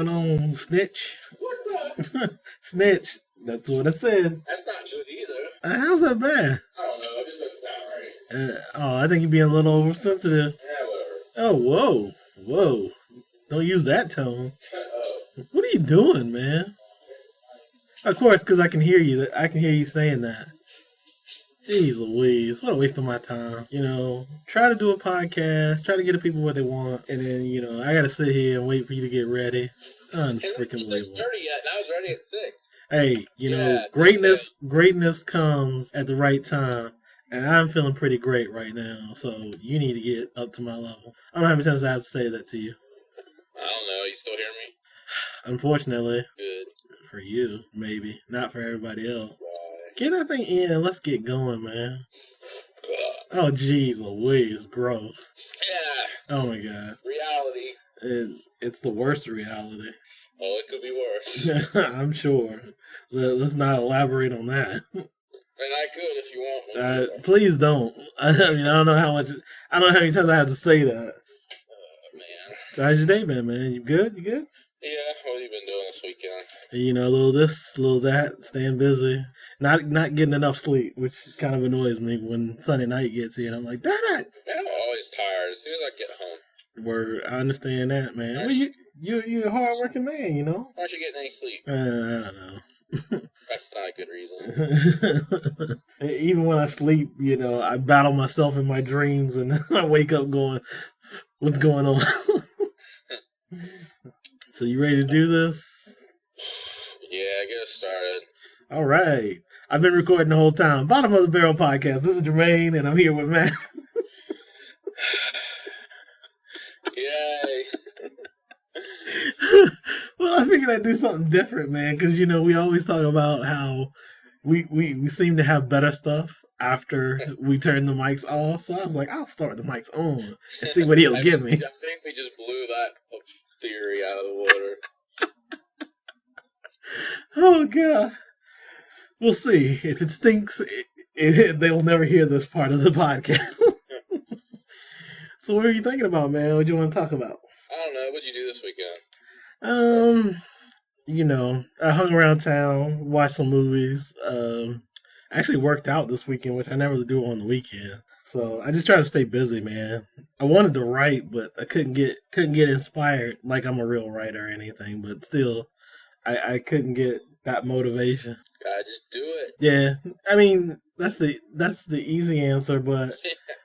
going on, snitch? What the? Snitch. That's what I said. That's not good either. How's that bad? I don't know. It just doesn't sound right. I think you're being a little oversensitive. Yeah, whatever. Oh, whoa. Don't use that tone. Uh-oh. What are you doing, man? Of course, because I can hear you. I can hear you saying that. Jeez Louise, what a waste of my time. Try to do a podcast, try to get the people what they want, and then, I got to sit here and wait for you to get ready. Unfreaking It's 6:30 yet, and I was ready at 6. Hey, greatness comes at the right time, and I'm feeling pretty great right now, so you need to get up to my level. I don't know how many times I have to say that to you. I don't know. You still hear me? Unfortunately. Good. For you, maybe. Not for everybody else. Why? Get that thing in and let's get going, man. Oh, jeez Louise, gross. Yeah. Oh, my God. Reality. It's the worst reality. Oh, it could be worse. I'm sure. Let's not elaborate on that. And I could if you want me. Please don't. I don't know how many times I have to say that. Man. So how's your day been, man? You good? Yeah, what have you been doing this weekend? A little this, a little that, staying busy. Not getting enough sleep, which kind of annoys me when Sunday night gets here, and I'm like, darn it! Man, I'm always tired as soon as I get home. I understand that, man. Well, you're a hard-working man, Why aren't you getting any sleep? I don't know. That's not a good reason. Even when I sleep, I battle myself in my dreams, and I wake up going, what's going on? So you ready to do this? Yeah, get us started. All right. I've been recording the whole time. Bottom of the Barrel Podcast. This is Jermaine, and I'm here with Matt. Yay. Well, I figured I'd do something different, man, because, we always talk about how we seem to have better stuff after we turn the mics off. So I was like, I'll start the mics on and see what he'll give me. I think we just blew that theory out of the water. Oh, God. We'll see. If it stinks, they will never hear this part of the podcast. So what are you thinking about, man? What do you want to talk about? I don't know. What'd you do this weekend? I hung around town, watched some movies. I actually worked out this weekend, which I never really do on the weekend. So I just try to stay busy, man. I wanted to write, but I couldn't get inspired like I'm a real writer or anything. But still, I couldn't get that motivation. Gotta just do it. Yeah, I mean that's the easy answer, but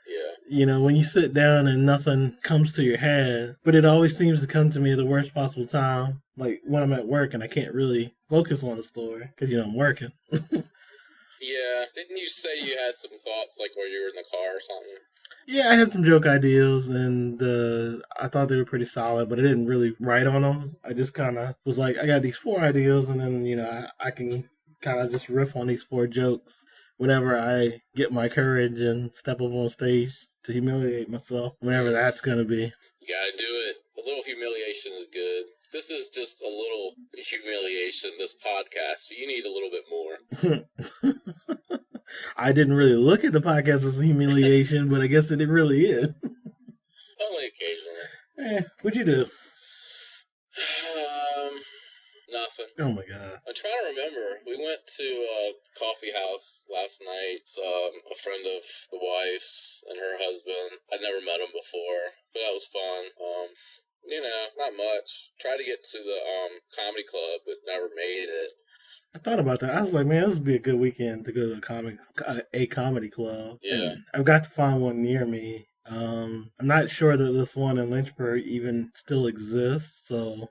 yeah. When you sit down and nothing comes to your head, but it always seems to come to me at the worst possible time, like when I'm at work and I can't really focus on the story because I'm working. Yeah, didn't you say you had some thoughts like while you were in the car or something? Yeah, I had some joke ideas, and I thought they were pretty solid, but I didn't really write on them. I just kind of was like, I got these 4 ideas, and then, I can kind of just riff on these 4 jokes whenever I get my courage and step up on stage to humiliate myself, whenever that's going to be. You gotta do it. A little humiliation is good. This is just a little humiliation, this podcast. You need a little bit more. I didn't really look at the podcast as humiliation, but I guess it really is. Only occasionally. What'd you do? Nothing. Oh my God. I'm trying to remember. We went to a coffee house last night. A friend of the wife's and her husband. I'd never met him before, but that was fun. Not much. Tried to get to the comedy club, but never made it. I thought about that. I was like, man, this would be a good weekend to go to a comedy club. Yeah. And I've got to find one near me. I'm not sure that this one in Lynchburg even still exists, so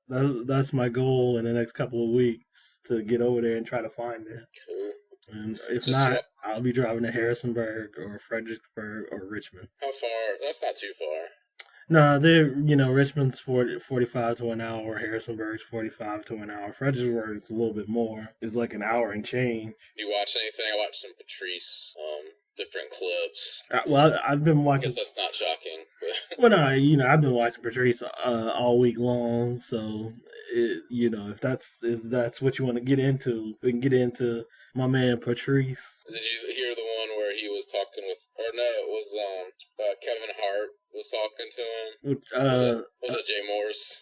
that's my goal in the next couple of weeks to get over there and try to find it. Cool. And if not, I'll be driving to Harrisonburg or Fredericksburg or Richmond. How far? That's not too far. No, Richmond's 45 to an hour, Harrisonburg's 45 to an hour. Fredericksburg's a little bit more. It's like an hour and change. You watch anything? I watched some Patrice, different clips. Well, I've been watching. I guess that's not shocking. But... Well, no, I've been watching Patrice all week long. So, if that's what you want to get into, we can get into my man Patrice. Did you hear the one where he was talking with? Or no, it was Kevin Hart was talking to him. Which, Was it Jay Moore's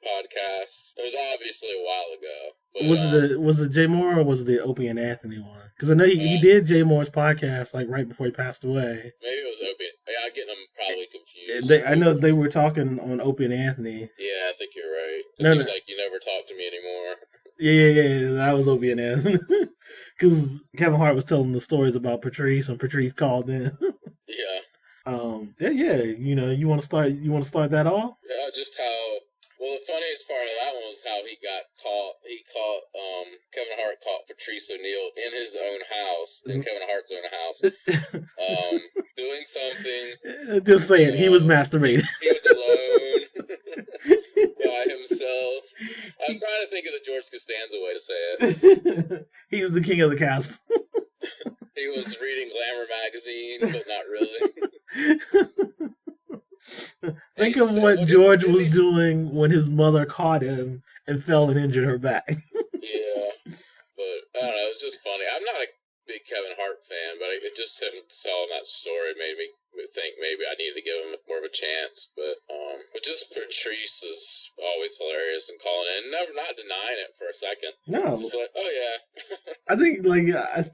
podcast? It was obviously a while ago. But, was it Jay Moore or was it the Opie and Anthony one? Because I know he did Jay Moore's podcast like right before he passed away. Maybe it was Opie. Yeah, I'm getting them probably confused. I know they were talking on Opie and Anthony. Yeah, I think you're right. It seems like you never talk to me anymore. Yeah, that was Opie and Anthony. Because Kevin Hart was telling the stories about Patrice, and Patrice called in. Yeah. Yeah. You want to start that off? Yeah, just how. Well, the funniest part of that one was how he got caught. Kevin Hart caught Patrice O'Neal in his own house, in Kevin Hart's own house, doing something. Just saying, he was masturbating. He was alone by himself. I was trying to think of the George Costanza way to say it. He was the king of the castle. He was reading Glamour magazine, but not really. Think of what George was doing when his mother caught him and fell and injured her back. Yeah, but I don't know. It was just funny. I'm not a big Kevin Hart fan, but it just him telling that story made me think maybe I need to give him more of a chance. But just Patrice is always hilarious and calling in, never not denying it for a second. No, just like, oh yeah. I think like I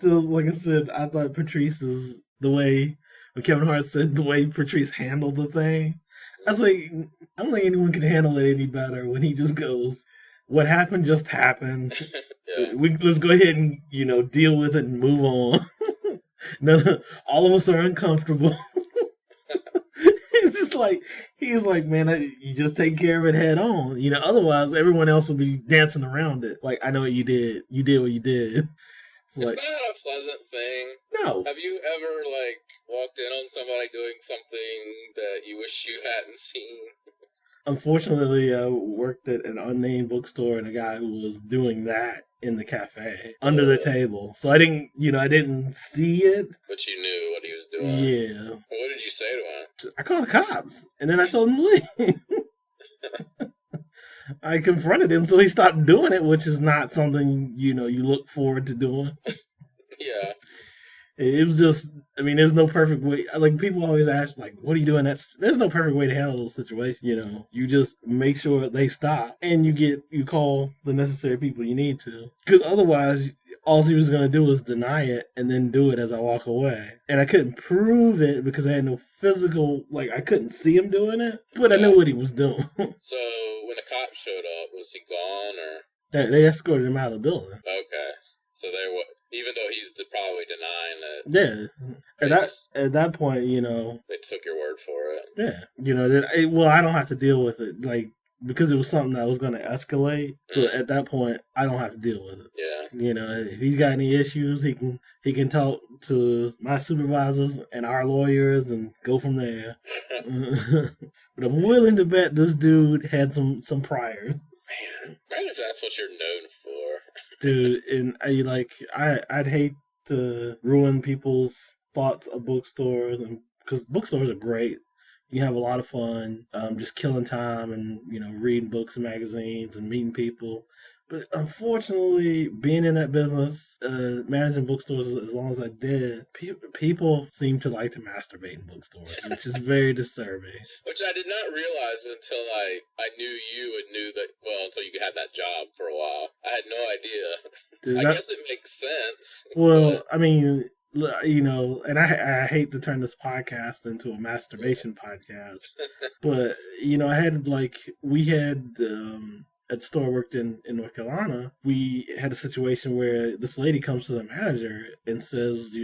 said, I thought Patrice is the way. When Kevin Hart said the way Patrice handled the thing, I was like, I don't think anyone can handle it any better when he just goes, "What happened just happened. Yeah. Let's go ahead and deal with it and move on." No, all of us are uncomfortable. It's just like he's like, man, you just take care of it head on. Otherwise everyone else will be dancing around it. Like, I know what you did. You did what you did. It's not a pleasant thing. No. Have you ever walked in on somebody doing something that you wish you hadn't seen? Unfortunately, I worked at an unnamed bookstore, and a guy who was doing that in the cafe under the table. So I didn't see it. But you knew what he was doing. Yeah. What did you say to him? I called the cops, and then I told him to leave. I confronted him, so he stopped doing it, which is not something you look forward to doing. Yeah. It was just, there's no perfect way. Like, people always ask, like, what are you doing? There's no perfect way to handle those situations. You just make sure they stop, and you call the necessary people you need to. Because otherwise, all he was going to do was deny it and then do it as I walk away. And I couldn't prove it because I had no physical, I couldn't see him doing it, but I knew what he was doing. So when the cops showed up, was he gone, or? They escorted him out of the building. Okay. So even though he's probably denying it. Yeah. At that point, they took your word for it. Yeah. I don't have to deal with it, because it was something that was going to escalate. So at that point, I don't have to deal with it. Yeah. If he's got any issues, he can talk to my supervisors and our lawyers and go from there. But I'm willing to bet this dude had some priors. Man, imagine if that's what you're known for. Dude, and I'd hate to ruin people's thoughts of bookstores, and because bookstores are great. You have a lot of fun, just killing time and reading books and magazines and meeting people. But unfortunately, being in that business, managing bookstores as long as I did, people seem to like to masturbate in bookstores, which is very disturbing. Which I did not realize until I knew you and knew that, until you had that job for a while. I had no idea. Dude, I guess it makes sense. Well, and I hate to turn this podcast into a masturbation podcast, but, I had, we had... at the store I worked in North Carolina, we had a situation where this lady comes to the manager and says,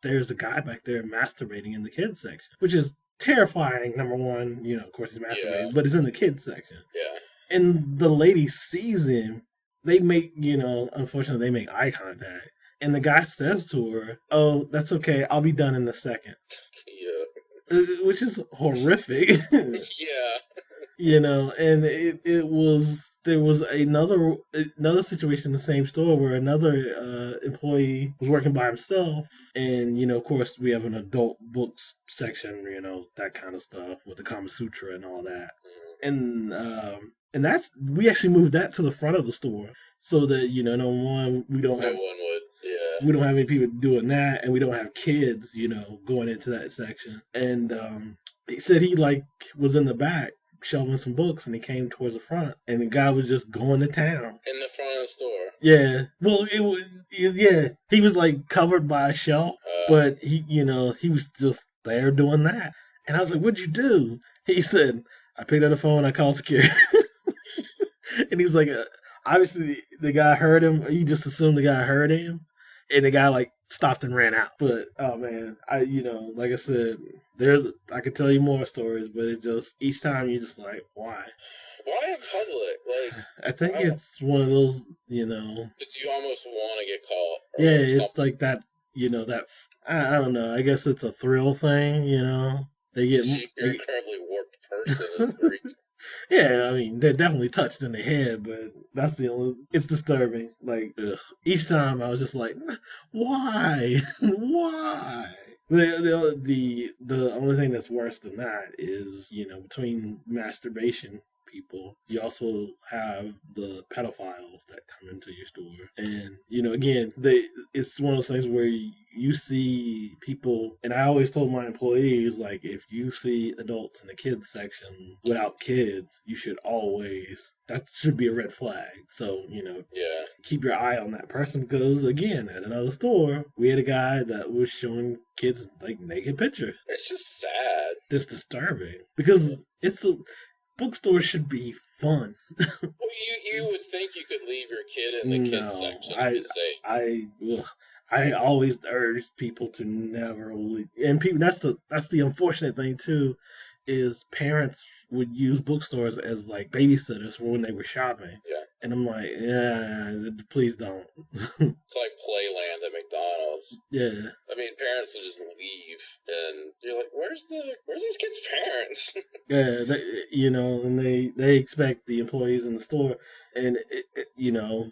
there's a guy back there masturbating in the kids section, which is terrifying, number one. Of course he's masturbating, but it's in the kids section. Yeah. And the lady sees him. They make, unfortunately, they make eye contact. And the guy says to her, "Oh, that's okay. I'll be done in a second." Yeah. Which is horrific. Yeah. And it was... There was another situation in the same store where another employee was working by himself, and of course we have an adult books section, that kind of stuff with the Kama Sutra and all that, and that's we actually moved that to the front of the store so that no one would. We don't have any people doing that, and we don't have kids, going into that section. And he said he like was in the back shelving some books, and he came towards the front, and the guy was just going to town. In the front of the store. Yeah, well, it was yeah. He was like covered by a shelf, but he was just there doing that. And I was like, "What'd you do?" He said, "I picked up the phone, I called security." And he's like, obviously the guy heard him. He just assumed the guy heard him, and the guy like stopped and ran out. But oh man, like I said, I could tell you more stories, but it's just each time you just like, why? Why in public? Like, I think it's one of those, because you almost want to get caught. Yeah, it's like that. That's I don't know. I guess it's a thrill thing. They get She's an incredibly warped person. Is the reason. Yeah, I mean, they're definitely touched in the head, but that's the only. It's disturbing. Like each time, I was just like, why, why? The only thing that's worse than that is between masturbation people, you also have the pedophiles that come into your store, and again, it's one of those things where you see people, and I always told my employees, like, if you see adults in the kids section without kids, you should always, that should be a red flag. So yeah, keep your eye on that person, because again, at another store, we had a guy that was showing kids like naked pictures. It's just sad. It's disturbing because bookstore should be fun. Well, you would think you could leave your kid in the kids section and be safe. I always urge people to never leave, and people. That's the unfortunate thing too, is parents would use bookstores as like babysitters for when they were shopping. Yeah. And I'm like, yeah, please don't. It's like Playland at McDonald's. Yeah. I mean, parents will just leave, and you're like, "Where's these kids' parents?" Yeah, and they expect the employees in the store, and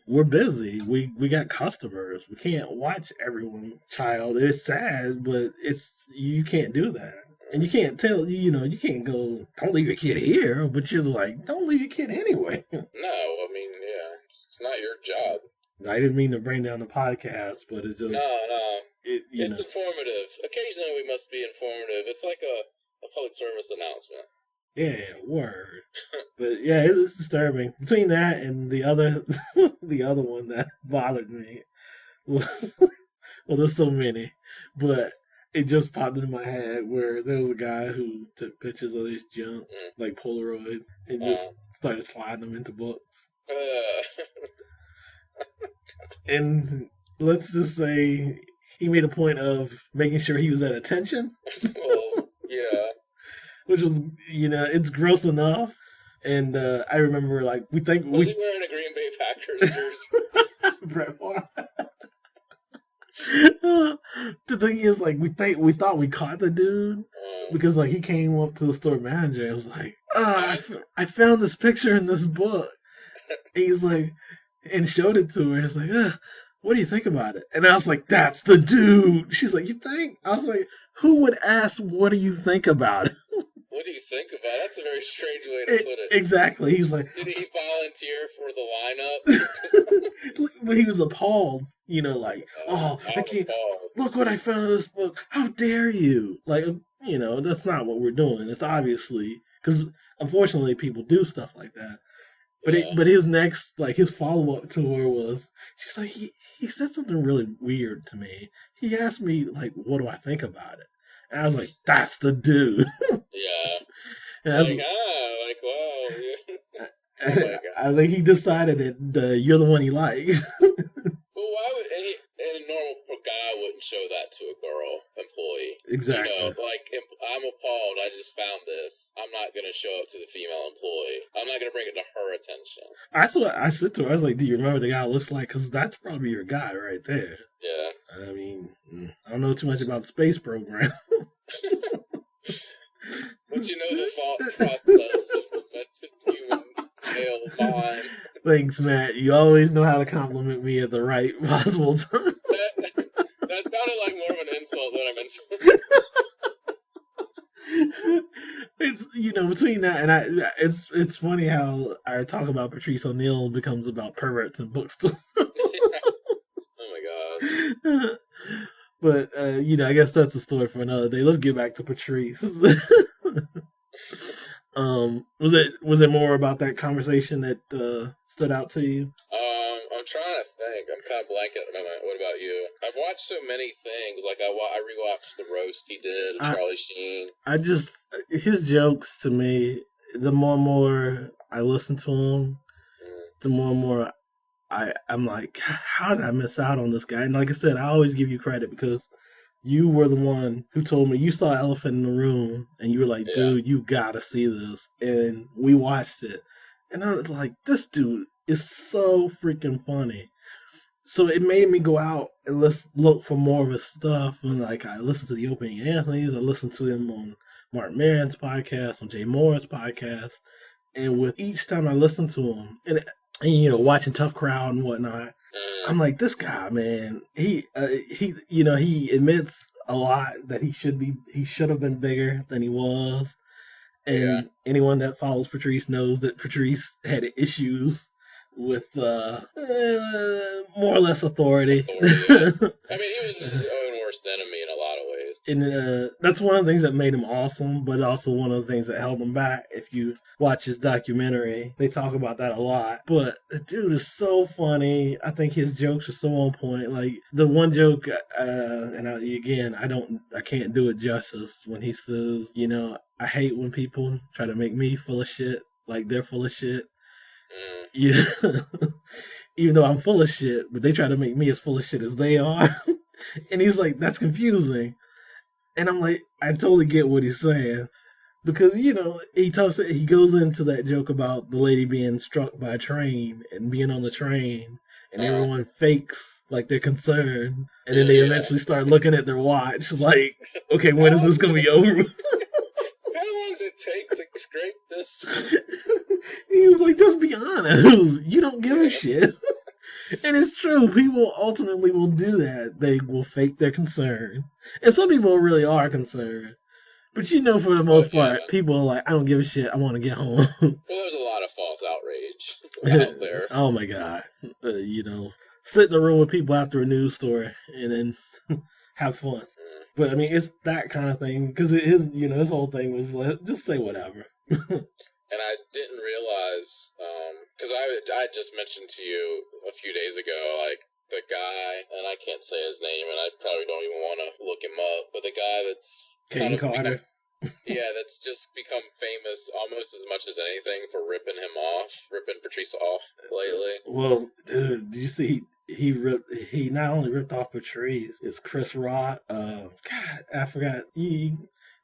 we're busy. We got customers. We can't watch everyone's child. It's sad, but you can't do that. And you can't tell, you can't go, don't leave your kid here, but you're like, don't leave your kid anyway. No, I mean, yeah, it's not your job. I didn't mean to bring down the podcast, but it's just... No. It's informative. Occasionally we must be informative. It's like a public service announcement. Yeah, word. But yeah, it's disturbing. Between that and the other the other one that bothered me, well, there's so many, but it just popped into my head where there was a guy who took pictures of this junk, like Polaroids, and just started sliding them into books. And let's just say he made a point of making sure he was at attention. Well, yeah. Which was, it's gross enough. And I remember, like, was he wearing a Green Bay Packers jersey? Brett Favre. The thing is, like, we thought we caught the dude because, like, he came up to the store manager and was like, I found this picture in this book. And he's like, and showed it to her, and it's like, what do you think about it? And I was like, that's the dude. She's like, you think? I was like, who would ask, what do you think about it? What do you think about it? That's a very strange way to put it. Exactly. He was like, did he volunteer for the lineup? But he was appalled, like, I can't, look what I found in this book. How dare you? Like, that's not what we're doing. It's obviously, because unfortunately people do stuff like that. But but his next, like, his follow-up to her was, she's like, he said something really weird to me. He asked me, like, what do I think about it? And I was like, that's the dude. Yeah. And wow. Yeah. I think he decided that you're the one he likes. Well, why would any normal guy wouldn't show that to a girl employee? Exactly. I'm appalled. I just found this. I'm not going to show it to the female employee. I'm not going to bring it to her attention. That's what I said to her. I was like, do you remember what the guy looks like? Because that's probably your guy right there. Yeah. I mean, I don't know too much about the space program. But you know the thought process of the human male mind. Thanks, Matt. You always know how to compliment me at the right possible time. That sounded like more of an insult than I meant to. It's between that and it's funny how our talk about Patrice O'Neal becomes about perverts and bookstores. Oh my god. But I guess that's a story for another day. Let's get back to Patrice. Was it more about that conversation that stood out to you? I'm trying to think. I'm kind of blank at the moment. What about you? I've watched so many things. Like I rewatched the roast he did of I Charlie Sheen. I just his jokes to me, the more and more I listen to him, Mm, the more and more I'm like, how did I miss out on this guy? And like I said, I always give you credit because you were the one who told me you saw Elephant in the Room and you were like, yeah. dude, you gotta see this. And we watched it. And I was like, this dude is so freaking funny. So it made me go out and look for more of his stuff. And like, I listened to the Opening Anthony's, I listened to him on Mark Maron's podcast, on Jay Moore's podcast. And with each time I listened to him, and watching Tough Crowd and whatnot, Mm, I'm like, this guy, man, he admits a lot that he should have been bigger than he was. yeah. And anyone that follows Patrice knows that Patrice had issues with more or less authority. Authority. Yeah. I mean, he was his own worst enemy in a lot of ways. And that's one of the things that made him awesome, but also one of the things that held him back. If you watch his documentary, they talk about that a lot. But the dude is so funny. I think his jokes are so on point. Like the one joke, again, I can't do it justice when he says, I hate when people try to make me full of shit, like they're full of shit. Mm, Yeah. Even though I'm full of shit, but they try to make me as full of shit as they are. And he's like, that's confusing. And I'm like, I totally get what he's saying because he goes into that joke about the lady being struck by a train and being on the train, and uh, everyone fakes like they're concerned, and then they yeah. eventually start looking at their watch, like, okay, when How is long this does gonna it? be over? How long does it take to scrape this? He was like, just be honest, you don't give a Yeah. shit. And it's true. People ultimately will do that. They will fake their concern. And some people really are concerned. But for the But most part, yeah. people are like, I don't give a shit. I want to get home. Well, there's a lot of false outrage out there. Oh my God. Sit in a room with people after a news story and then have fun. Mm. But I mean, it's that kind of thing because his whole thing was just say whatever. And I didn't realize, because I just mentioned to you a few days ago, like the guy, and I can't say his name, and I probably don't even want to look him up, but the guy that's kind Kane of become, Carter. yeah, that's just become famous almost as much as anything for ripping him off, ripping Patrice off lately. Well, dude, did you see he not only ripped off Patrice, it's Chris Rock. God, I forgot.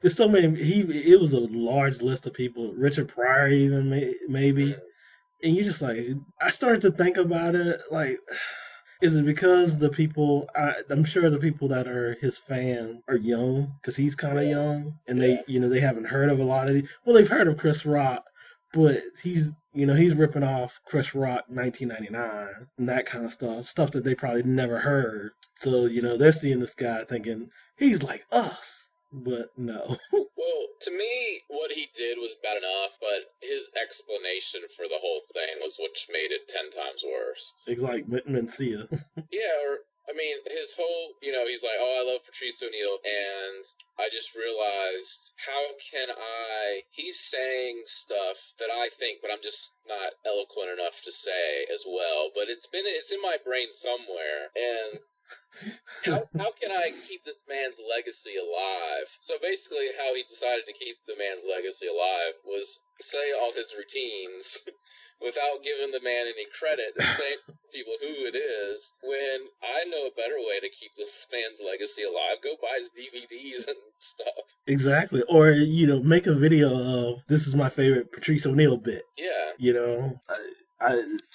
There's so many. It was a large list of people. Richard Pryor even maybe. Mm, And you just like I started to think about it. Like, is it because the people? I'm sure the people that are his fans are young because he's kind of yeah, young, and yeah. they haven't heard of a lot of these. Well, they've heard of Chris Rock, but he's ripping off Chris Rock 1999 and that kind of stuff that they probably never heard. So they're seeing this guy thinking he's like us, but no. Well, to me, what he did was bad enough, but his explanation for the whole thing was what made it 10 times worse. It's like Mencia. Yeah, or I mean, his whole, he's like, oh, I love Patrice O'Neal, and I just realized how can I? He's saying stuff that I think, but I'm just not eloquent enough to say as well. But it's in my brain somewhere, and how can I keep this man's legacy alive? So basically, how he decided to keep the man's legacy alive was say all his routines without giving the man any credit and saying to people who it is, when I know a better way to keep this man's legacy alive. Go buy his DVDs and stuff. Exactly. Or make a video of this is my favorite Patrice O'Neal bit. Yeah.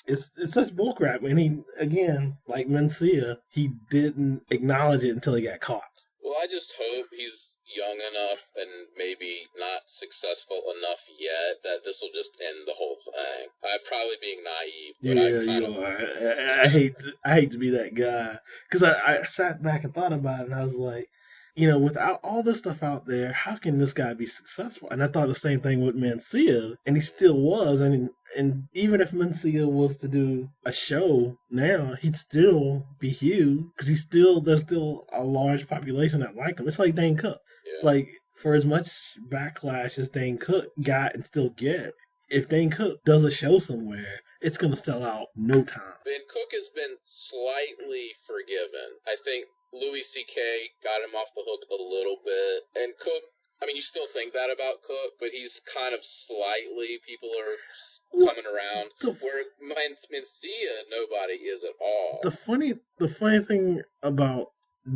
It's such bullcrap. And he again, like Mencia, he didn't acknowledge it until he got caught. Well, I just hope he's young enough and maybe not successful enough yet that this will just end the whole thing. I'm probably being naive, but Yeah, you are. I hate to be that guy because I sat back and thought about it and I was like, without all this stuff out there, how can this guy be successful? And I thought the same thing with Mencia, and he still was. I mean, and even if Mencia was to do a show now, he'd still be huge because there's still a large population that like him. It's like Dane Cook. Yeah. Like for as much backlash as Dane Cook got and still get, if Dane Cook does a show somewhere, it's gonna sell out no time. And Cook has been slightly forgiven. I think Louis C.K. got him off the hook a little bit. And Cook, I mean, you still think that about Cook, but he's kind of slightly, people are coming around. Where Mencia, nobody is at all. The funny thing about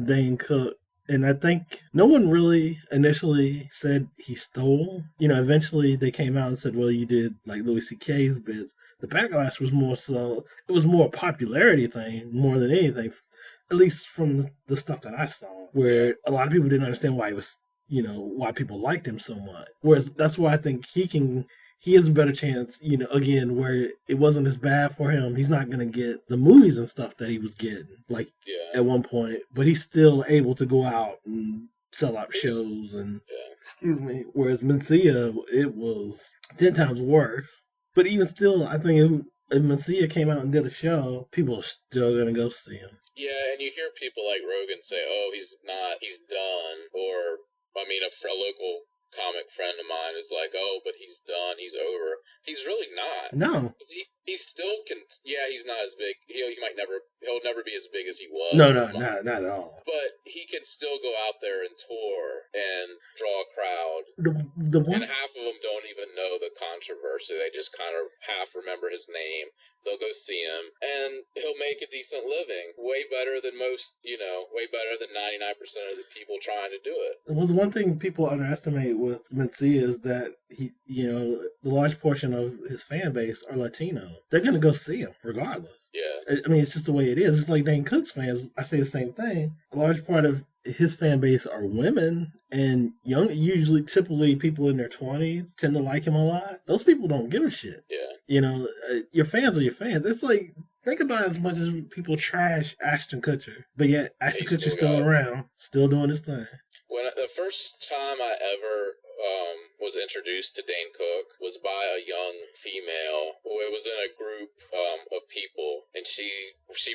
Dane Cook, and I think no one really initially said he stole. Eventually they came out and said, well, you did like Louis C.K.'s bits. The backlash was more so, it was more a popularity thing more than anything, at least from the stuff that I saw, where a lot of people didn't understand why he was, why people liked him so much. Whereas that's why I think he has a better chance, again, where it wasn't as bad for him. He's not going to get the movies and stuff that he was getting, like at one point, but he's still able to go out and sell out shows and, excuse me, whereas Mencia, it was 10 times worse. But even still, I think if Mencia came out and did a show, people are still going to go see him. Yeah, and you hear people like Rogan say, oh, he's done, or, I mean, a local comic friend of mine is like, oh, but he's done, he's over. He's really not. No. He still can, he's not as big. He'll never be as big as he was. No, not at all. But he can still go out there and tour and draw a crowd. And half of them don't even know the controversy. They just kind of half remember his name. They'll go see him, and he'll make a decent living. Way better than most, way better than 99% of the people trying to do it. Well, the one thing people underestimate with Mencia is that he, the large portion of his fan base are Latino. They're going to go see him regardless. Yeah. I mean, it's just the way it is. It's like Dane Cook's fans. I say the same thing. A large part of his fan base are women and young, usually typically people in their 20s tend to like him a lot. Those people don't give a shit. Yeah. Your fans are your fans. It's like, think about it, as much as people trash Ashton Kutcher, but yet Ashton Kutcher's still around, still doing his thing. When the first time I ever was introduced to Dane Cook was by a young female who was in a group of people, and she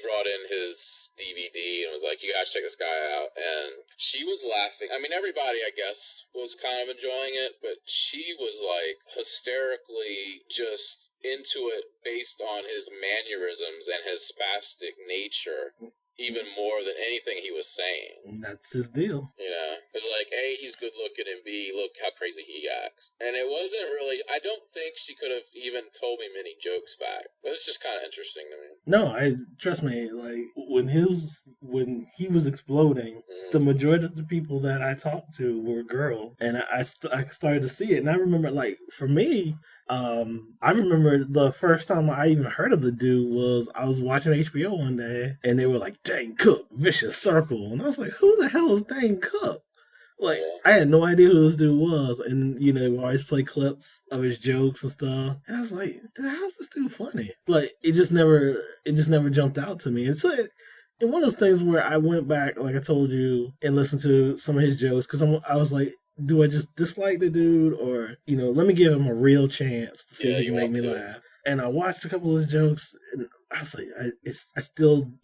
brought in his DVD and was like, you guys check this guy out, and she was laughing. I mean, everybody, I guess, was kind of enjoying it, but she was like hysterically just into it based on his mannerisms and his spastic nature. Even more than anything he was saying. That's his deal. It's like, A, he's good looking, and B, look how crazy he acts. And it wasn't really, I don't think she could have even told me many jokes back. It was just kind of interesting to me. No, trust me, like, when he was exploding, the majority of the people that I talked to were girls, and I started to see it. And I remember, like, for me, I remember the first time I even heard of the dude was I was watching HBO one day, and they were like, Dane Cook, Vicious Circle. And I was like, who the hell is Dane Cook? Like, I had no idea who this dude was. And, we always play clips of his jokes and stuff. And I was like, dude, how's this dude funny? Like, it just never jumped out to me. It's like, and one of those things where I went back, like I told you, and listened to some of his jokes, because I was like, do I just dislike the dude, or, let me give him a real chance to see if he can make me laugh. And I watched a couple of his jokes, and I was like,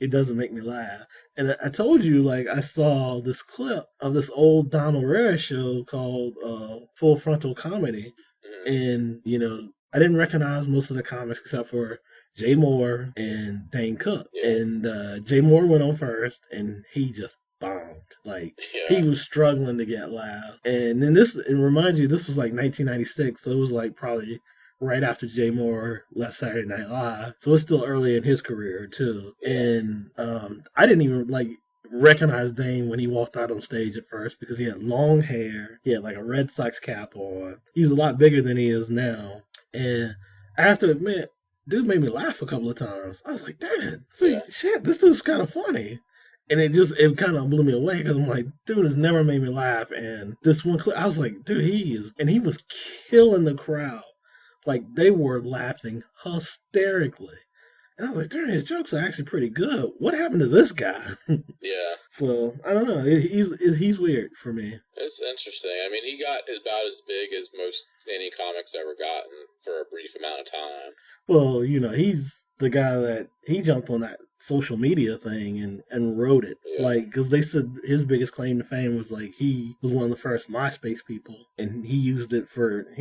it doesn't make me laugh. And I told you, like, I saw this clip of this old Donald Rare show called Full Frontal Comedy. And, I didn't recognize most of the comics except for Jay Moore and Dane Cook. And Jay Moore went on first, and he just bombed. Like, he was struggling to get laughs. And then it reminds you, this was like 1996, so it was like probably right after Jay Moore left Saturday Night Live. So it's still early in his career, too. And I didn't even, like, recognize Dane when he walked out on stage at first because he had long hair. He had, like, a Red Sox cap on. He's a lot bigger than he is now. And I have to admit, dude made me laugh a couple of times. I was like, damn, shit, this dude's kind of funny. And it kind of blew me away because I'm like, dude has never made me laugh. And this one clip, I was like, dude, he was killing the crowd. Like, they were laughing hysterically. And I was like, dude, his jokes are actually pretty good. What happened to this guy? Yeah. So, I don't know. He's weird for me. It's interesting. I mean, he got about as big as most any comics ever gotten for a brief amount of time. Well, the guy that he jumped on that social media thing and wrote it. Yeah. Like, because they said his biggest claim to fame was like he was one of the first MySpace people, and he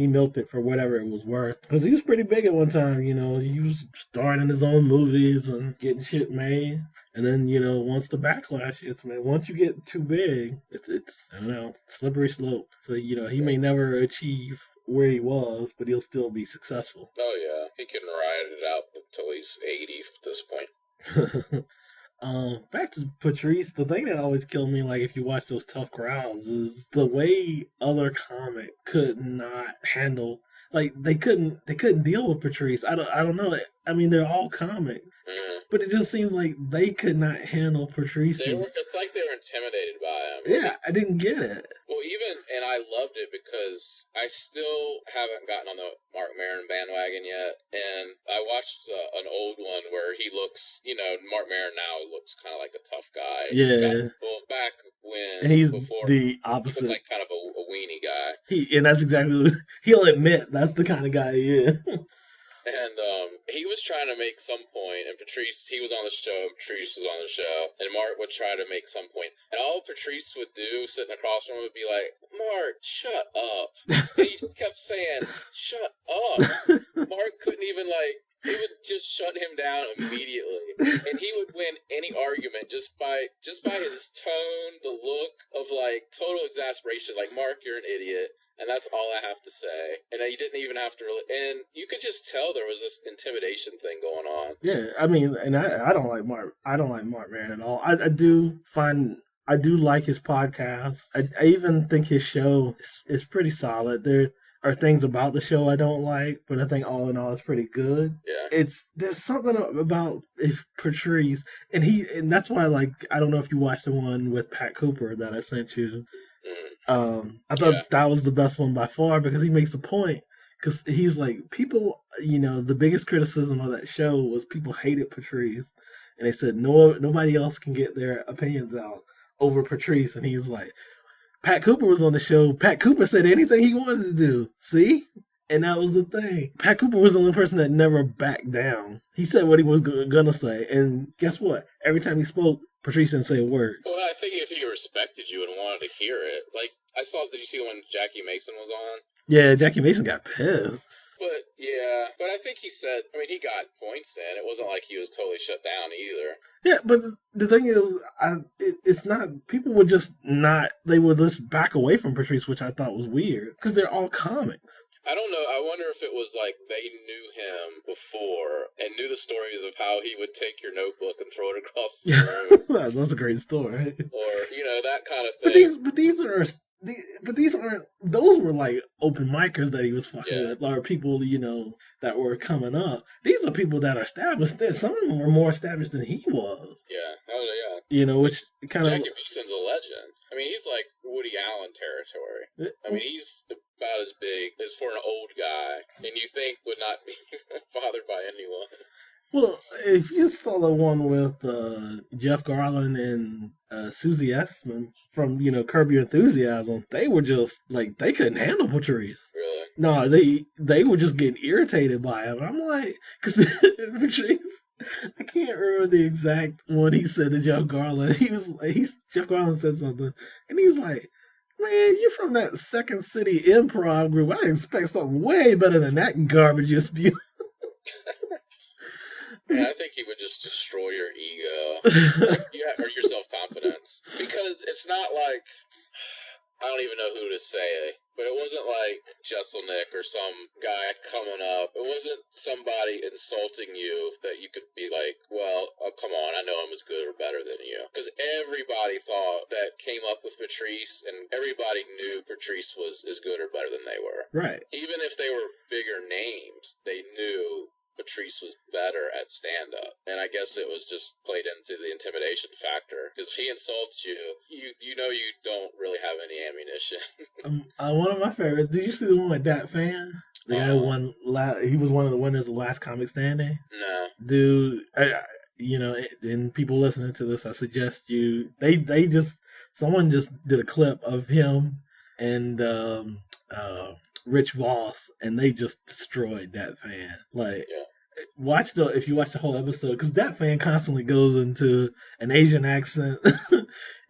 milked it for whatever it was worth. Because he was pretty big at one time, he was starring in his own movies and getting shit made. And then, once the backlash hits, man, once you get too big, it's I don't know, slippery slope. So, he may never achieve where he was, but he'll still be successful. Oh yeah, he can ride it out until he's 80 at this point. Back to Patrice, the thing that always killed me, like if you watch those tough crowds, is the way other comics could not handle, like they couldn't deal with Patrice. I don't know. I mean, they're all comic, but it just seems like they could not handle Patrice. It's like they were intimidated by him. Yeah, I didn't get it. Well, and I loved it because I still haven't gotten on the Mark Maron bandwagon yet, and I watched an old one where he looks, Mark Maron now looks kind of like a tough guy. Yeah. Back when, and he's before, the opposite. He was like kind of a weenie guy. And that's exactly what he'll admit. That's the kind of guy he is. And he was trying to make some point, and he was on the show, Patrice was on the show, and Mark would try to make some point. And all Patrice would do, sitting across from him, would be like, Mark, shut up. And he just kept saying, shut up. Mark couldn't even, he would just shut him down immediately. And he would win any argument just by his tone, the look of, total exasperation. Like, Mark, you're an idiot. And that's all I have to say. And you didn't even have to really. And you could just tell there was this intimidation thing going on. Yeah, I mean, and I don't like Mark. I don't like Mark Maron at all. I do like his podcast. I even think his show is pretty solid. There are things about the show I don't like, but I think all in all it's pretty good. Yeah. There's something about Patrice, and that's why I don't know if you watched the one with Pat Cooper that I sent you. I thought that was the best one by far because he makes a point. Because he's like, people, the biggest criticism of that show was people hated Patrice. And they said, nobody else can get their opinions out over Patrice. And he's like, Pat Cooper was on the show. Pat Cooper said anything he wanted to do. See? And that was the thing. Pat Cooper was the only person that never backed down. He said what he was going to say. And guess what? Every time he spoke, Patrice didn't say a word. Well, I think if he respected you and wanted to hear it, did you see when Jackie Mason was on? Yeah, Jackie Mason got pissed. But I think he said, he got points in. It wasn't like he was totally shut down either. Yeah, but the thing is, it's not, people would just not, they would just back away from Patrice, which I thought was weird, because they're all comics. I don't know. I wonder if it was like they knew him before and knew the stories of how he would take your notebook and throw it across the room. That's a great story. Or, that kind of thing. But these aren't, those were like open micers that he was fucking with, or people, that were coming up. These are people that are established. Some of them were more established than he was. Yeah. Oh, yeah. Which kind of. Jackie Mason's a legend. He's like Woody Allen territory. He's about as big as for an old guy, and you think would not be bothered by anyone. Well, if you saw the one with Jeff Garland and Susie Essman from, Curb Your Enthusiasm, they were just, they couldn't handle Patrice. Really? No, they were just getting irritated by him. I'm like, because Patrice, I can't remember the exact one he said to Jeff Garland. Jeff Garland said something, and he was like, man, you're from that Second City improv group. I expect something way better than that garbage you spew. I think he would just destroy your ego or your self-confidence. Because it's not like, I don't even know who to say, but it wasn't like Jesselnick or some guy coming up. It wasn't somebody insulting you that you could be like, well, oh, come on, I know I'm as good or better than you. Because everybody thought that came up with Patrice, and everybody knew Patrice was as good or better than they were. Right. Even if they were bigger names, they knew Patrice was better at stand-up, and I guess it was just played into the intimidation factor. Because if he insults you, you don't really have any ammunition. One of my favorites. Did you see the one with Dat Fan? The guy won. He was one of the winners of Last Comic Standing. No, dude. And people listening to this, I suggest you. Someone just did a clip of him and Rich Voss, and they just destroyed Dat Fan. if you watch the whole episode, because that fan constantly goes into an Asian accent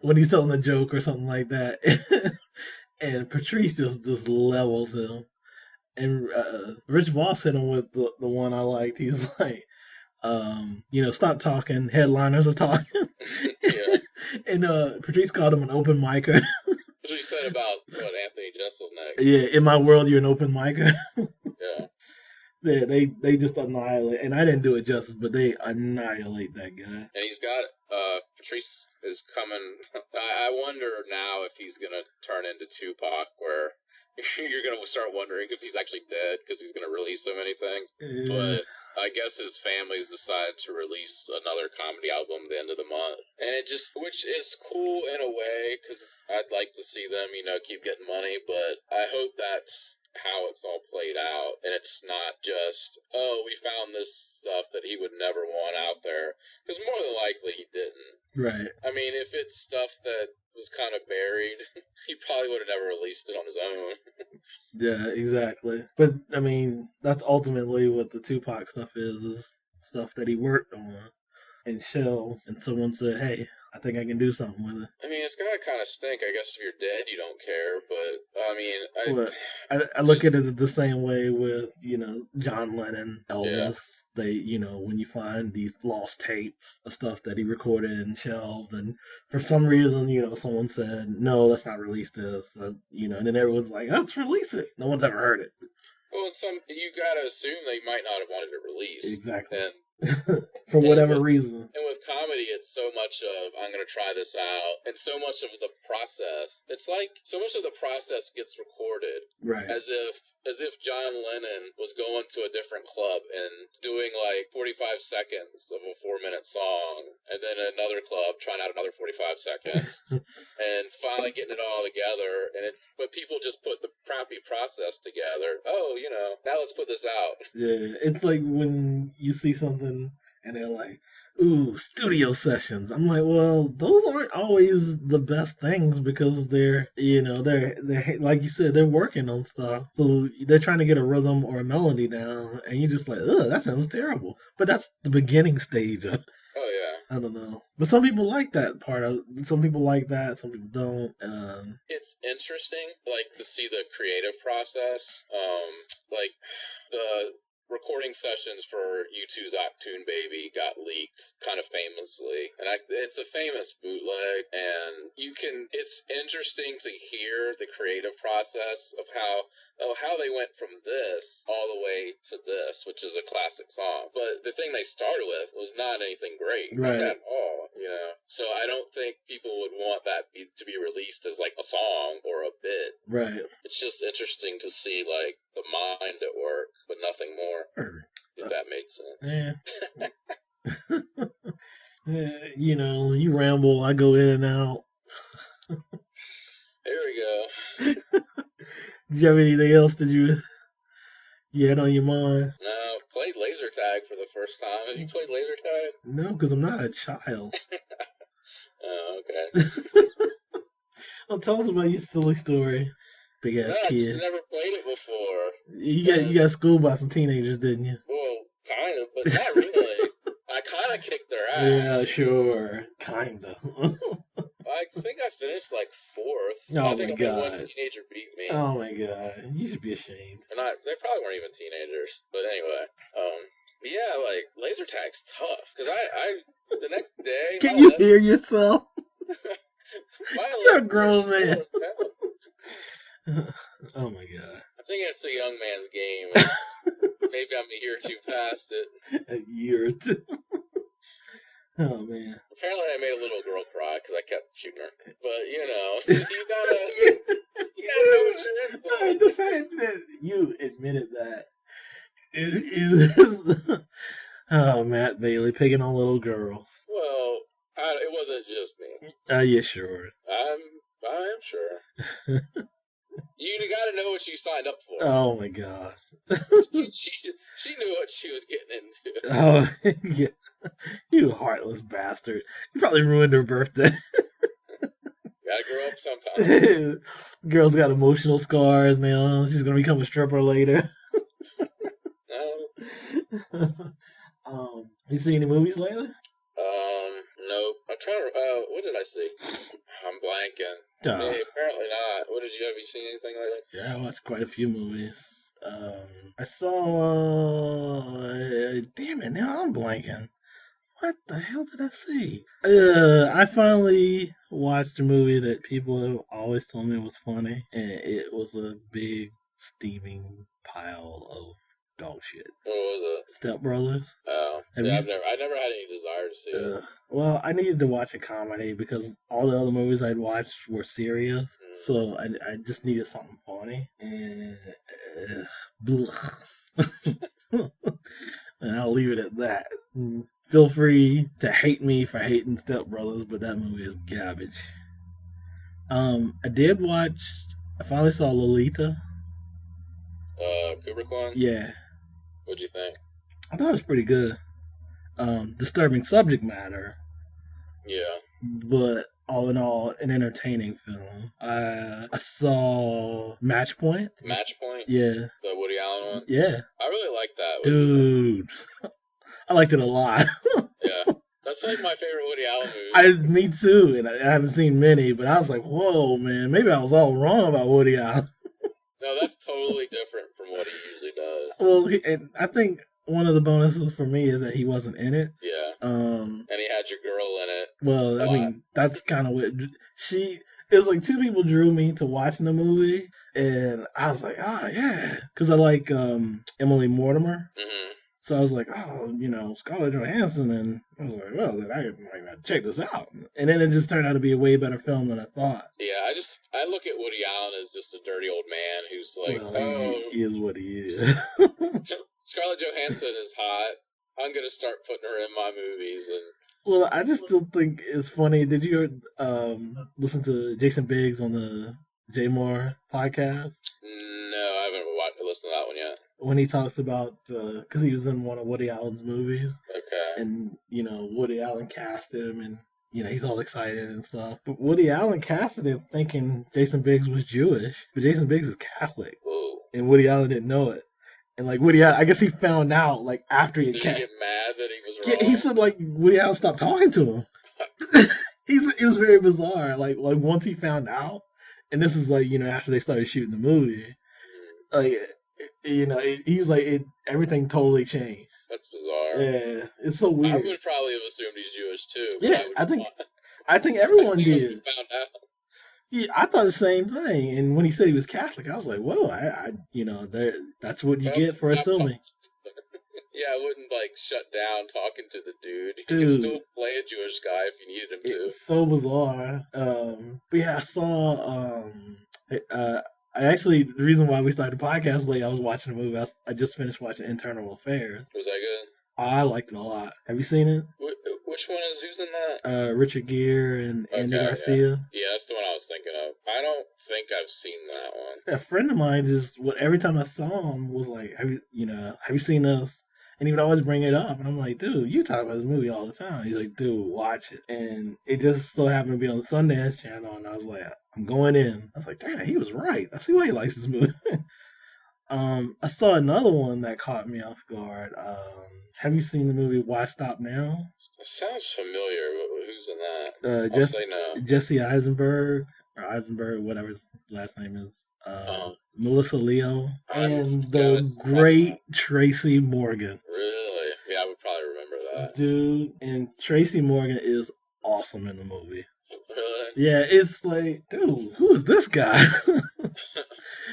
when he's telling a joke or something like that, and Patrice just levels him. And Rich Voss hit him with the one I liked. He's like, stop talking. Headliners are talking. Yeah. And Patrice called him an open micer. That's what you said about Anthony Jeselnik. Yeah, in my world, you're an open micer. Yeah. Yeah, they just annihilate, and I didn't do it justice, but they annihilate that guy. And he's got Patrice is coming. I wonder now if he's gonna turn into Tupac, where you're gonna start wondering if he's actually dead because he's gonna release so many things. But I guess his family's decided to release another comedy album at the end of the month, and which is cool in a way because I'd like to see them, keep getting money, but I hope that's how it's all played out, and it's not just, oh, we found this stuff that he would never want out there, because more than likely he didn't. Right. I mean, if it's stuff that was kind of buried, he probably would have never released it on his own. Yeah, exactly. But I mean, that's ultimately what the Tupac stuff is stuff that he worked on and shelved, and someone said, hey, I think I can do something with it. I mean, it's gotta kind of stink. I guess if you're dead, you don't care. But I mean, I look at it the same way with John Lennon, Elvis. Yeah. They when you find these lost tapes of stuff that he recorded and shelved, and for some reason someone said no, let's not release this. And then everyone's like, let's release it. No one's ever heard it. Well, you gotta assume they might not have wanted it released. Exactly. And for whatever reason. And with comedy, it's so much of, I'm going to try this out, and so much of the process, it's like, so much of the process gets recorded. Right. As if John Lennon was going to a different club and doing like 45 seconds of a 4-minute song, and then another club trying out another 45 seconds, and finally getting it all together, but people just put the crappy process together. Oh, now let's put this out. Yeah, it's like when you see something and they're like, ooh, studio sessions. I'm like, well, those aren't always the best things because they're like you said, they're working on stuff. So they're trying to get a rhythm or a melody down, and you're just like, ugh, that sounds terrible. But that's the beginning stage of. Oh yeah. I don't know, but some people like that part of. Some people like that. Some people don't. It's interesting, like to see the creative process. Like the recording sessions for U2's Octoon Baby got leaked kind of famously, and it's a famous bootleg, and it's interesting to hear the creative process of how they went from this all the way to this, which is a classic song. But the thing they started with was not anything great at all, So I don't think people would want that to be released as like a song or a bit. Right. It's just interesting to see like the mind at work, but nothing more. If that makes sense. Yeah. You ramble, I go in and out. There we go. Did you have anything else that you had on your mind? No, played laser tag for the first time. Have you played laser tag? No, because I'm not a child. Oh, okay. Well, tell us about your silly story, big ass kid. I just never played it before. You got schooled by some teenagers, didn't you? Well, kind of, but not really. I kind of kicked their ass. Yeah, sure, kinda. I think I finished like 4th. Oh I think my god! One teenager beat me. Oh my god! You should be ashamed. And they probably weren't even teenagers, but anyway. Yeah, like laser tag's tough because I the next day. Can you hear yourself? You're a grown man. Oh my god! I think it's a young man's game. Maybe I'm a year or two past it. A year or two. Oh man! Apparently, I made a little girl cry because I kept shooting her. But you gotta know what you're in for. The fact that you admitted that is Matt Bailey picking on little girls. Well, it wasn't just me. Yeah, sure. I am sure. You got to know what you signed up for. Oh my god! She knew what she was getting into. Oh yeah. You heartless bastard. You probably ruined her birthday. Gotta grow up sometime. Girl's got emotional scars now. She's gonna become a stripper later. No. You see any movies lately? Nope. I'm trying to. What did I see? I'm blanking. Duh. Hey, apparently not. What did you have? You seen anything lately? Yeah, I watched quite a few movies. I saw. Damn it! Now I'm blanking. What the hell did I see? I finally watched a movie that people have always told me was funny, and it was a big steaming pile of dog shit. What was it? Step Brothers. Oh, Have yeah. you? I never had any desire to see it. Well, I needed to watch a comedy because all the other movies I'd watched were serious, so I just needed something funny, and and I'll leave it at that. Feel free to hate me for hating Step Brothers, but that movie is garbage. I did watch. I finally saw Lolita. Kubrick one. Yeah, What'd you think? I thought it was pretty good. Disturbing subject matter, Yeah. but all in all, an entertaining film. I saw Match Point. Match Point. Yeah. The Woody Allen one. Yeah. I really like that. Dude, I liked it a lot. Yeah. That's like my favorite Woody Allen movie. Me too, and I haven't seen many, but I was like, whoa, man, maybe I was all wrong about Woody Allen. No, that's totally different from what he usually does. Well, and I think one of the bonuses for me is that he wasn't in it. Yeah. And he had your girl in it. Well, I mean, that's kind of what she. It was like two people drew me to watching the movie, and I was like, yeah, because I like Emily Mortimer. Mm-hmm. So I was like, Scarlett Johansson, and I was like, well, then I might check this out. And then it just turned out to be a way better film than I thought. Yeah, I look at Woody Allen as just a dirty old man who's like, he is what he is. Scarlett Johansson is hot. I'm gonna start putting her in my movies, and well, I just still think it's funny. Did you listen to Jason Biggs on the J Moore podcast? No, I haven't listened to that one yet. When he talks about, because he was in one of Woody Allen's movies. Okay. And, Woody Allen cast him, and, he's all excited and stuff. But Woody Allen casted him thinking Jason Biggs was Jewish, but Jason Biggs is Catholic. Ooh. And Woody Allen didn't know it. And, like, Woody Allen, I guess he found out, like, after he Did he get mad that he was wrong? Yeah, he said, like, Woody Allen stopped talking to him. It was very bizarre. Like once he found out, and this is like, after they started shooting the movie, like, he was like, everything totally changed. That's bizarre. Yeah, it's so weird. I would probably have assumed he's Jewish too. Yeah, I think everyone did. Found out. Yeah, I thought the same thing. And when he said he was Catholic, I was like, whoa, that's what you get for assuming. Yeah, I wouldn't like shut down talking to the dude. You could still play a Jewish guy if you needed him to. It's so bizarre. But yeah, I saw. The reason why we started the podcast late, I was watching a movie. I just finished watching Internal Affairs. Was that good? I liked it a lot. Have you seen it? Which one is who's in that? Richard Gere and Andy Garcia. Yeah, that's the one I was thinking of. I don't think I've seen that one. A friend of mine every time I saw him was like, have you seen this? And he would always bring it up, and I'm like, dude, you talk about this movie all the time. He's like, dude, watch it. And it just so happened to be on the Sundance Channel, and I was like, I'm going in. I was like, damn, he was right. I see why he likes this movie. I saw another one that caught me off guard. Have you seen the movie Why Stop Now? It sounds familiar, but who's in that? I'll say no. Jesse Eisenberg, whatever his last name is. Melissa Leo, and the great Tracy Morgan. Really? Yeah, I would probably remember that. Dude, and Tracy Morgan is awesome in the movie. Really? Yeah, it's like, dude, who is this guy?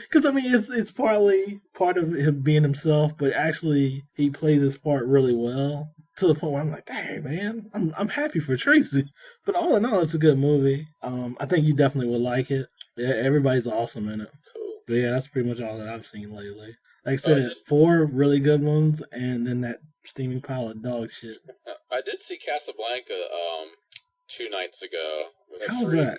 Because I mean, it's partly part of him being himself, but actually he plays his part really well to the point where I'm like, dang man, I'm happy for Tracy. But all in all, it's a good movie. I think you definitely would like it. Yeah, everybody's awesome in it. Cool. But yeah, that's pretty much all that I've seen lately. Like I said, 4 really good ones, and then that steaming pile of dog shit. I did see Casablanca 2 nights ago. How was that?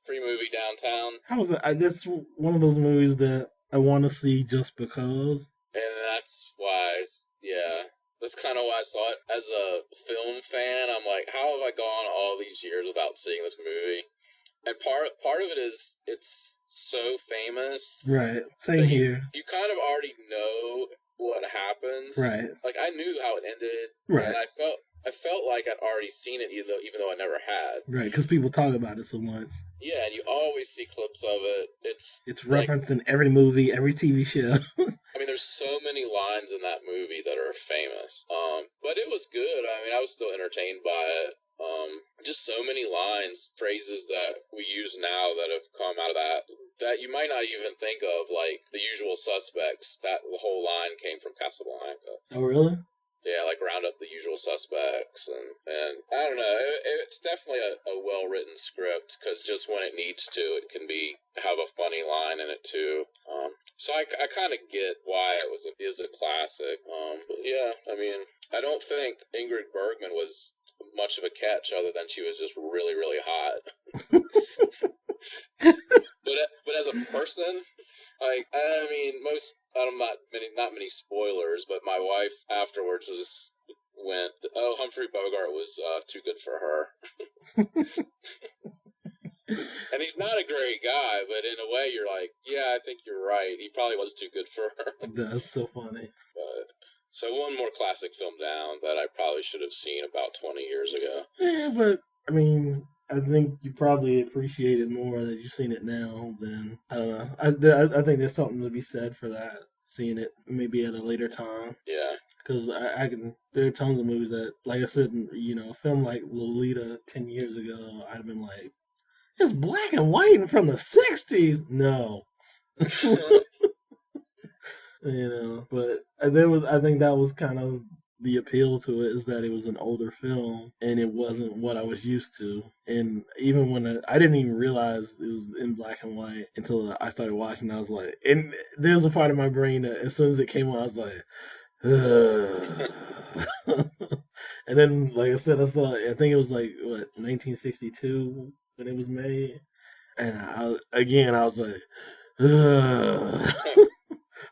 Free movie downtown. How was that? That's one of those movies that I want to see just because. And that's why, that's kind of why I saw it. As a film fan, I'm like, how have I gone all these years without seeing this movie? And part of it is it's so famous. Right. Same here. You kind of already know what happens. Right. Like I knew how it ended, Right. and I felt like I'd already seen it, even though I never had. Right, because people talk about it so much. Yeah, and you always see clips of it. It's Like, referenced in every movie, every TV show. I mean, there's so many lines in that movie that are famous. But it was good. I mean, I was still entertained by it. Just so many lines, phrases that we use now that have come out of that you might not even think of, like The Usual Suspects. That the whole line came from Casablanca. Oh, really? Yeah, like round up the usual suspects, and I don't know. It's definitely a well written script because just when it needs to, it can have a funny line in it too. So I kind of get why is a classic. But yeah, I mean, I don't think Ingrid Bergman was much of a catch other than she was just really really hot. but as a person, like I mean, not many spoilers, but my wife afterwards went, "Oh, Humphrey Bogart was too good for her." And he's not a great guy, but in a way, you're like, yeah, I think you're right. He probably was too good for her. That's so funny. But so one more classic film down that I probably should have seen about 20 years ago. Yeah, but I mean, I think you probably appreciate it more that you've seen it now than I don't know. I think there's something to be said for that. Seeing it maybe at a later time. Yeah. Because I can, there are tons of movies that, like I said, a film like Lolita 10 years ago, I'd have been like, it's black and white and from the 60s. No. But I think that was kind of the appeal to it, is that it was an older film and it wasn't what I was used to. And even when I didn't even realize it was in black and white until I started watching, I was like, and there's a part of my brain that as soon as it came on, I was like, and then, like I said, I think it was like, what, 1962 when it was made. And I was like,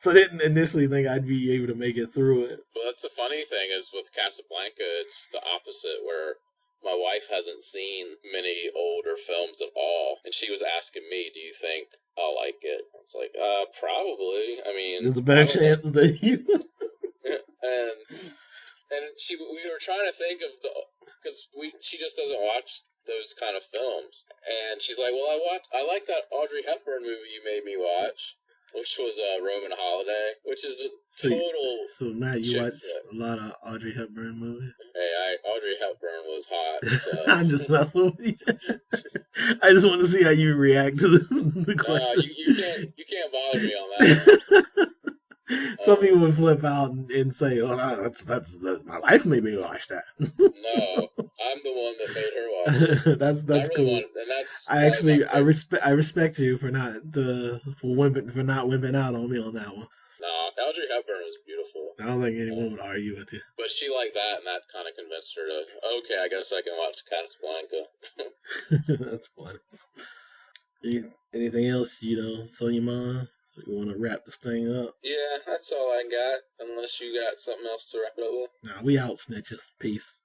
so I didn't initially think I'd be able to make it through it. Well, that's the funny thing is with Casablanca, it's the opposite, where my wife hasn't seen many older films at all, and she was asking me, "Do you think I'll like it?" It's like, probably. I mean, there's a better chance than you. and we were trying to think of because she just doesn't watch those kind of films, and she's like, "Well, I like that Audrey Hepburn movie you made me watch." Which was Roman Holiday, which is a total. So now you watch a lot of Audrey Hepburn movies. Hey, Audrey Hepburn was hot. So. I'm just messing with you. I just want to see how you react to the question. No, you can't bother me on that. Some people would flip out and say, "Oh, that's my wife made me watch that." No, I'm the one that made her watch it. That's really cool. I respect you for not wimping out on me on that one. No, Audrey Hepburn was beautiful. I don't think anyone would argue with you. But she liked that, and that kind of convinced her to, okay, I guess I can watch Casablanca. That's funny. Anything else, on your mind? You want to wrap this thing up? Yeah, that's all I got. Unless you got something else to wrap it up with. Nah, we out, snitches. Peace.